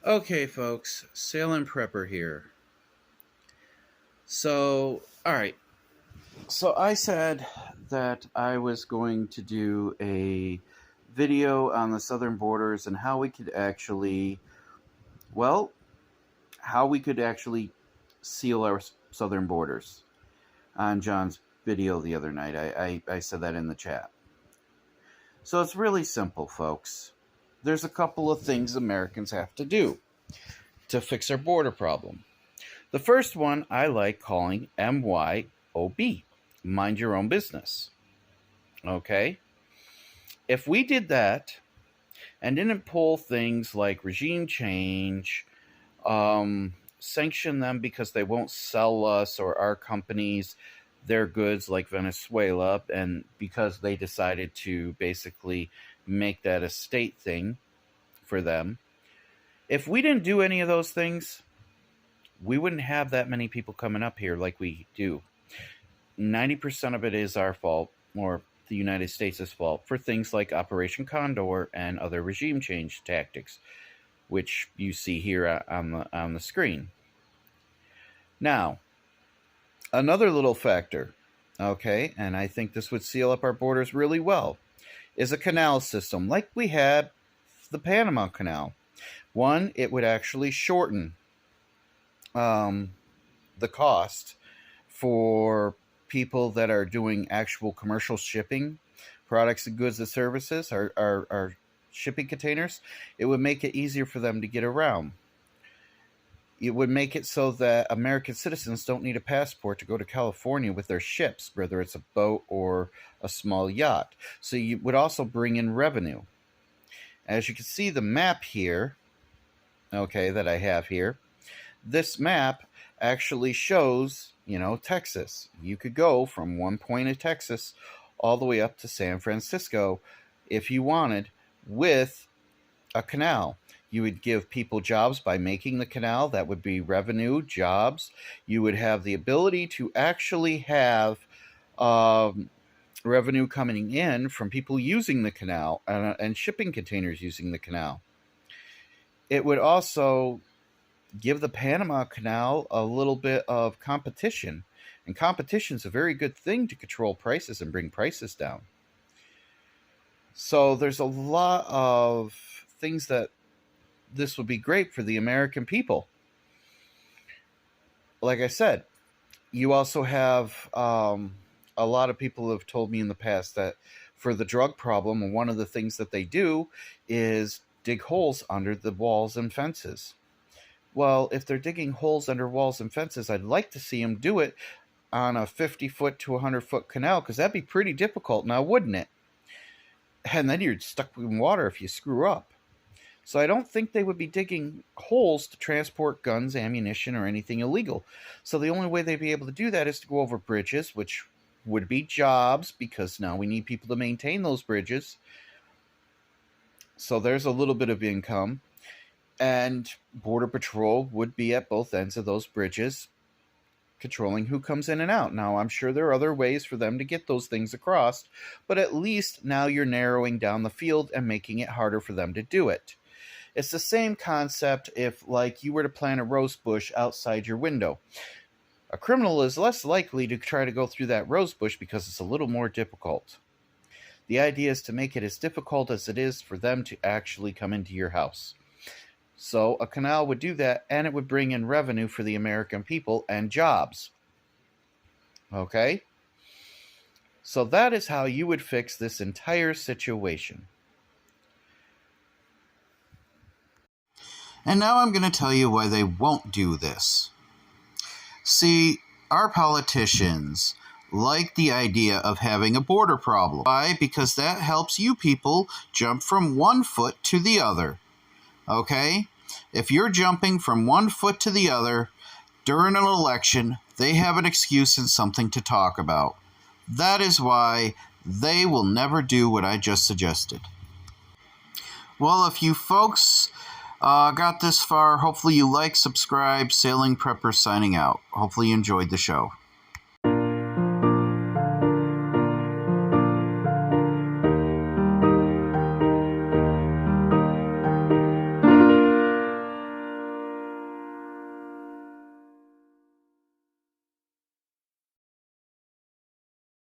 Okay, folks, Salem Prepper here. Alright. So, I said that I was going to do a video on the southern borders and how we could actually, well, how we could actually seal our southern borders on John's video the other night. I said that in the chat. So, it's really simple, folks. There's a couple of things Americans have to do to fix our border problem. The first one I like calling MYOB, mind your own business. Okay? If we did that and didn't pull things like regime change, sanction them because they won't sell us or our companies their goods like Venezuela, and because they decided to basically make that a state thing for them. If we didn't do any of those things, we wouldn't have that many people coming up here like we do. 90% of it is our fault, or the United States' fault, for things like Operation Condor and other regime change tactics, which you see here on the screen. Now, another little factor, okay, and I think this would seal up our borders really well, is a canal system like we had the Panama Canal. One, it would actually shorten the cost for people that are doing actual commercial shipping, products and goods and services, our shipping containers. It would make it easier for them to get around. It would make it so that American citizens don't need a passport to go to California with their ships, whether it's a boat or a small yacht. So you would also bring in revenue. As you can see, the map here, okay, that I have here, this map actually shows, Texas. You could go from one point of Texas all the way up to San Francisco if you wanted with a canal. You would give people jobs by making the canal. That would be revenue, jobs. You would have the ability to actually have revenue coming in from people using the canal and shipping containers using the canal. It would also give the Panama Canal a little bit of competition. And competition is a very good thing to control prices and bring prices down. So there's a lot of things that this would be great for the American people. Like I said, you also have a lot of people have told me in the past that for the drug problem, one of the things that they do is dig holes under the walls and fences. Well, if they're digging holes under walls and fences, I'd like to see them do it on a 50-foot to 100-foot canal, because that'd be pretty difficult now, wouldn't it? And then you're stuck in water if you screw up. So I don't think they would be digging holes to transport guns, ammunition, or anything illegal. So the only way they'd be able to do that is to go over bridges, which would be jobs, because now we need people to maintain those bridges. So there's a little bit of income. And Border Patrol would be at both ends of those bridges, controlling who comes in and out. Now, I'm sure there are other ways for them to get those things across, but at least now you're narrowing down the field and making it harder for them to do it. It's the same concept if, like, you were to plant a rose bush outside your window. A criminal is less likely to try to go through that rose bush because it's a little more difficult. The idea is to make it as difficult as it is for them to actually come into your house. So a canal would do that, and it would bring in revenue for the American people and jobs. Okay? So that is how you would fix this entire situation. And now I'm going to tell you why they won't do this. See, our politicians like the idea of having a border problem. Why? Because that helps you people jump from one foot to the other. Okay? If you're jumping from one foot to the other during an election, they have an excuse and something to talk about. That is why they will never do what I just suggested. Well, if you folks got this far, hopefully you like, subscribe. Sailing Prepper signing out. Hopefully you enjoyed the show.